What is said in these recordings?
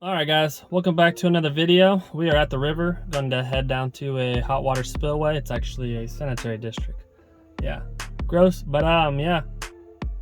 All right, guys, welcome back to another video. We are at the river, going to head down to a hot water spillway. It's actually a sanitary district. Yeah, gross, but yeah,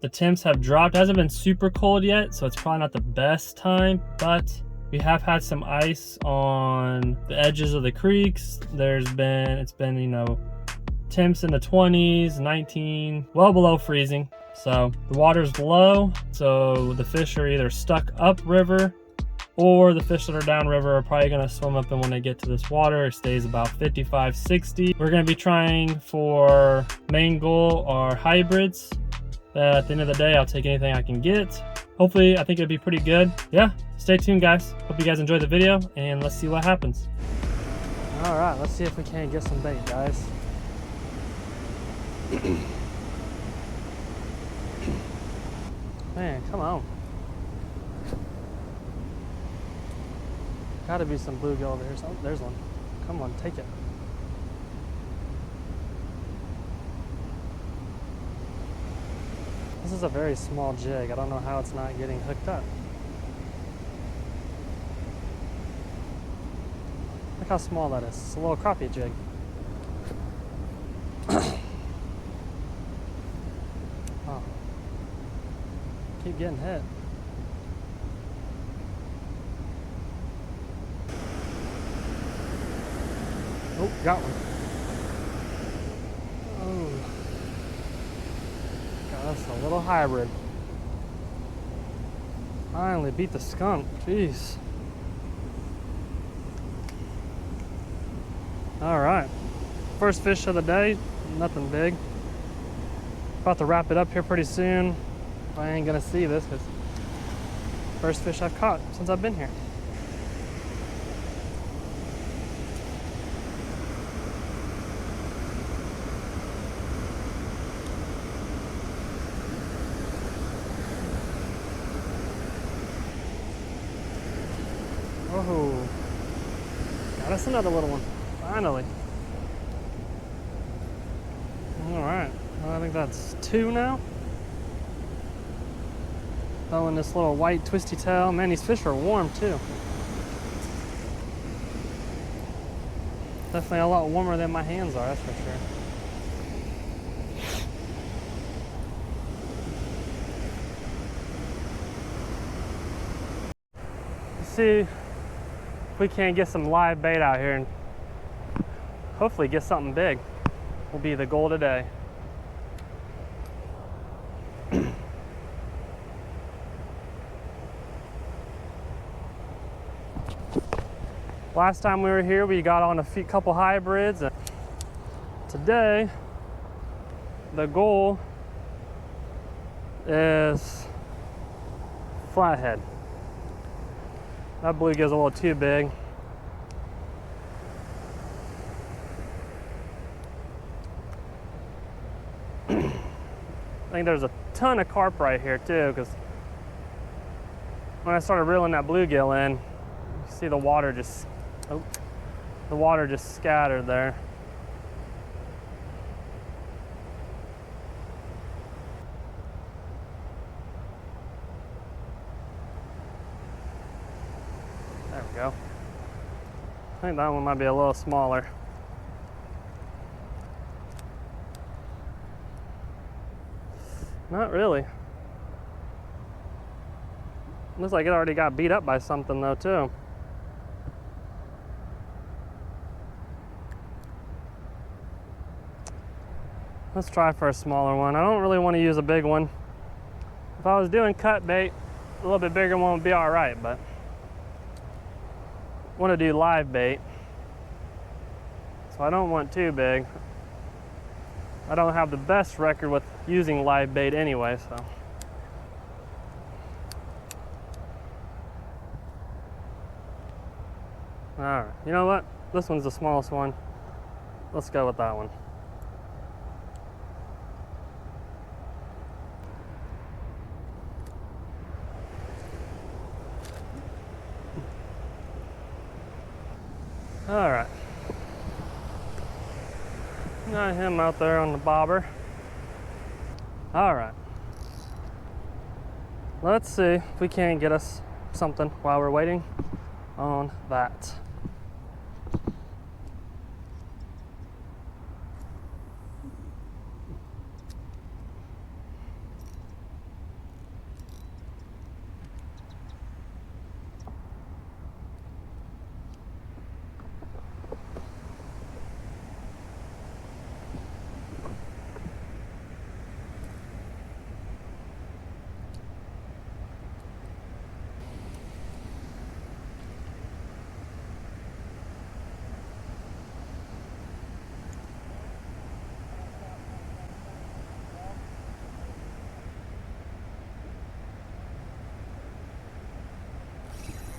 the temps have dropped. It hasn't been super cold yet, so it's probably not the best time, but we have had some ice on the edges of the creeks. It's been, you know, temps in the 20s, 19, well below freezing. So the water's low, so the fish are either stuck upriver or the fish that are downriver are probably going to swim up, and when they get to this water, it stays about 55, 60. We're going to be trying for main goal or hybrids. At the end of the day, I'll take anything I can get. Hopefully, I think it'll be pretty good. Yeah, stay tuned, guys. Hope you guys enjoy the video, and let's see what happens. All right, let's see if we can get some bait, guys. Man, come on. Gotta be some bluegill over here. Oh, there's one. Come on, take it. This is a very small jig. I don't know how it's not getting hooked up. Look how small that is. It's a little crappie jig. Oh. Keep getting hit. Oh, got one. Oh. Got us a little hybrid. Finally beat the skunk. Jeez. Alright. First fish of the day. Nothing big. About to wrap it up here pretty soon. I ain't gonna see this because first fish I've caught since I've been here. Oh, got us another little one, finally. All right, well, I think that's two now. Throwing this little white twisty tail. Man, these fish are warm too. Definitely a lot warmer than my hands are, that's for sure. Let's see if we can get some live bait out here and hopefully get something big. Will be the goal today. Last time we were here, we got on a couple hybrids. Today, the goal is flathead. That bluegill's a little too big. I think there's a ton of carp right here too, because when I started reeling that bluegill in, you see the water just scattered there. There we go. I think that one might be a little smaller. Not really. Looks like it already got beat up by something though too. Let's try for a smaller one. I don't really want to use a big one. If I was doing cut bait, a little bit bigger one would be all right, but I want to do live bait, so I don't want too big. I don't have the best record with using live bait anyway, so. All right, you know what? This one's the smallest one. Let's go with that one. All right. Got him out there on the bobber. All right. Let's see if we can get us something while we're waiting. on that.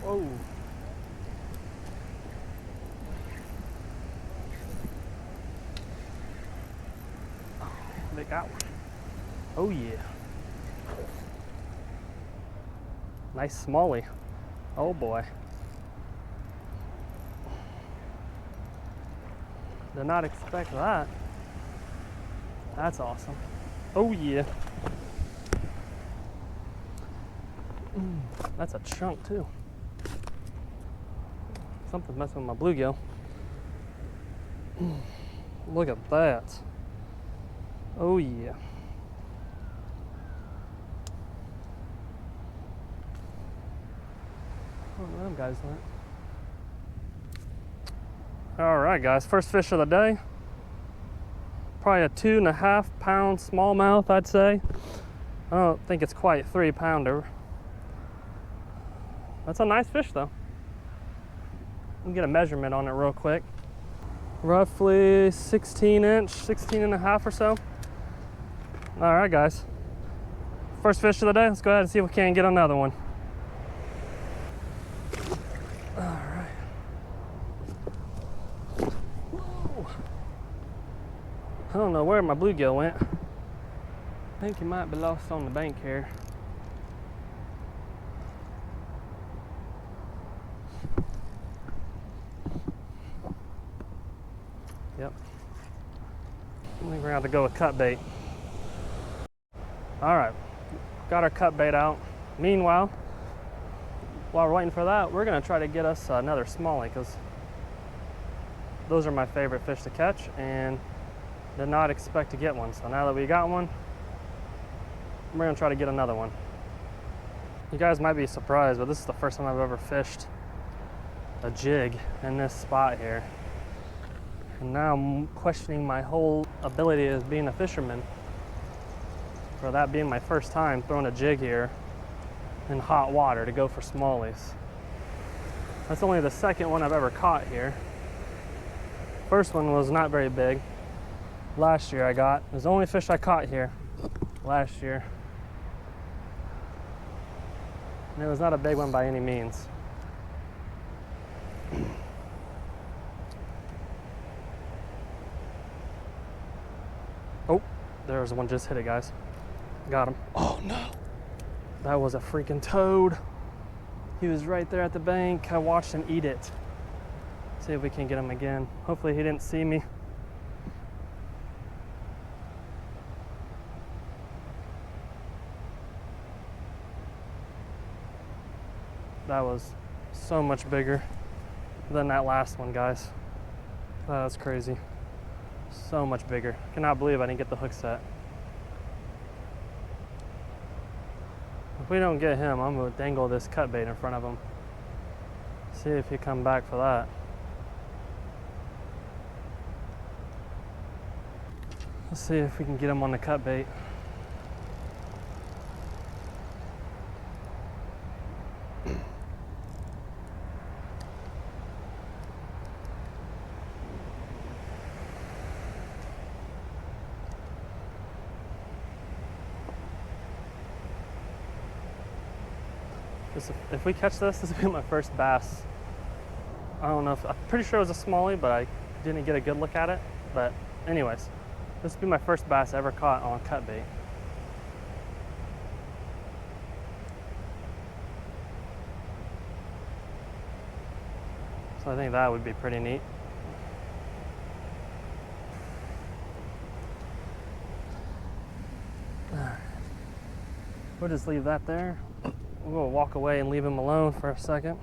Whoa. They got one. Oh yeah. Nice smallie. Oh boy. Did not expect that. That's awesome. Oh yeah. That's a chunk too. Something's messing with my bluegill. Look at that. Oh yeah. Oh, them guys went. All right, guys. First fish of the day. Probably a 2.5 pound smallmouth, I'd say. I don't think it's quite 3-pounder. That's a nice fish though. Let me get a measurement on it real quick. Roughly 16-inch, 16.5 or so. All right, guys. First fish of the day. Let's go ahead and see if we can get another one. All right. Whoa. I don't know where my bluegill went. I think he might be lost on the bank here. Yep. I think we're gonna have to go with cut bait. All right, got our cut bait out. Meanwhile, while we're waiting for that, we're gonna try to get us another smallie because those are my favorite fish to catch and did not expect to get one. So now that we got one, we're gonna try to get another one. You guys might be surprised, but this is the first time I've ever fished a jig in this spot here. And now I'm questioning my whole ability as being a fisherman for that being my first time throwing a jig here in hot water to go for smallies. That's only the second one I've ever caught here. First one was not very big. Last year I got, it was the only fish I caught here last year. And it was not a big one by any means. Oh, there's one just hit it, guys. Got him. Oh no, that was a freaking toad. He was right there at the bank. I watched him eat it. See if we can get him again. Hopefully he didn't see me. That was so much bigger than that last one, guys. That was crazy. So much bigger. Cannot believe I didn't get the hook set. If we don't get him, I'm gonna dangle this cut bait in front of him. See if he come back for that. Let's see if we can get him on the cut bait. If we catch this will be my first bass. I don't know if, I'm pretty sure it was a smallie, but I didn't get a good look at it. But anyways, this will be my first bass ever caught on cut bait. So I think that would be pretty neat. We'll just leave that there. We'll walk away and leave him alone for a second.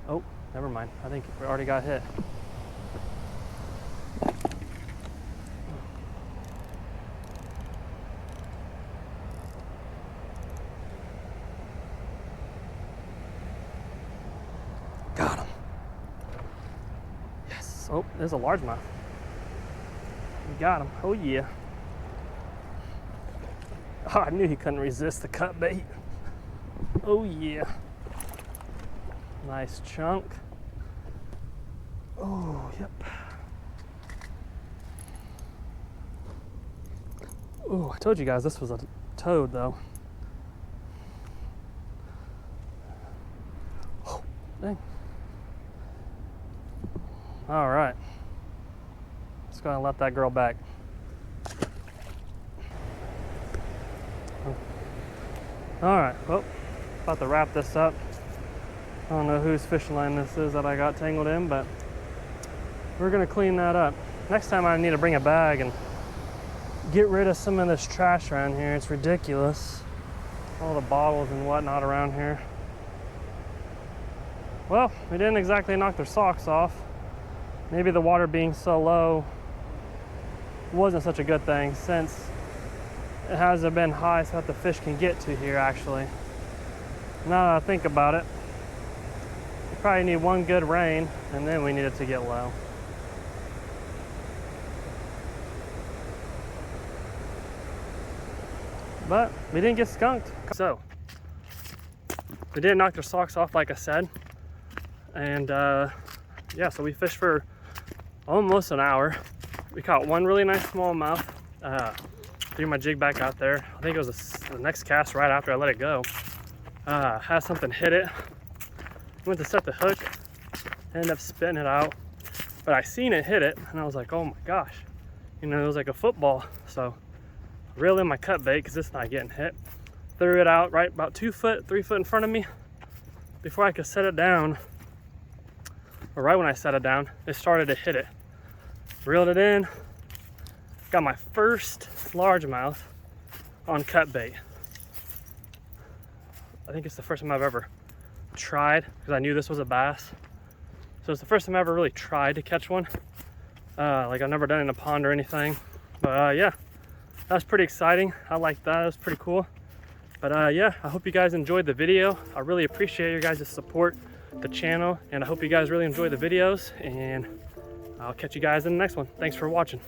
Oh, never mind. I think we already got hit. Got him. Yes. Oh, there's a largemouth. We got him. Oh yeah. Oh, I knew he couldn't resist the cut bait. Oh yeah. Nice chunk. Oh, yep. Oh, I told you guys this was a toad though. Oh, dang. All right. Let's go ahead and let that girl back. All right, well, about to wrap this up. I don't know whose fishing line this is that I got tangled in, but we're gonna clean that up. Next time I need to bring a bag and get rid of some of this trash around here. It's ridiculous. All the bottles and whatnot around here. Well, we didn't exactly knock their socks off. Maybe the water being so low wasn't such a good thing, since it hasn't been high so that the fish can get to here actually. Now that I think about it, we probably need one good rain and then we need it to get low. But we didn't get skunked. So we didn't knock their socks off like I said. And yeah, so we fished for almost an hour. We caught one really nice smallmouth. Threw my jig back out there. I think it was the next cast right after I let it go. Had something hit it. Went to set the hook, ended up spitting it out. But I seen it hit it and I was like, oh my gosh. You know, it was like a football. So reeled in my cut bait because it's not getting hit. Threw it out right about 2 foot, 3 foot in front of me. Before I could set it down, or right when I set it down, it started to hit it. Reeled it in. Got my first largemouth on cut bait. I think it's the first time I've ever tried, because I knew this was a bass. So it's the first time I ever really tried to catch one. Like I've never done it in a pond or anything. But yeah, that was pretty exciting. I like that, it was pretty cool. But yeah, I hope you guys enjoyed the video. I really appreciate your guys' support, the channel, and I hope you guys really enjoy the videos, and I'll catch you guys in the next one. Thanks for watching.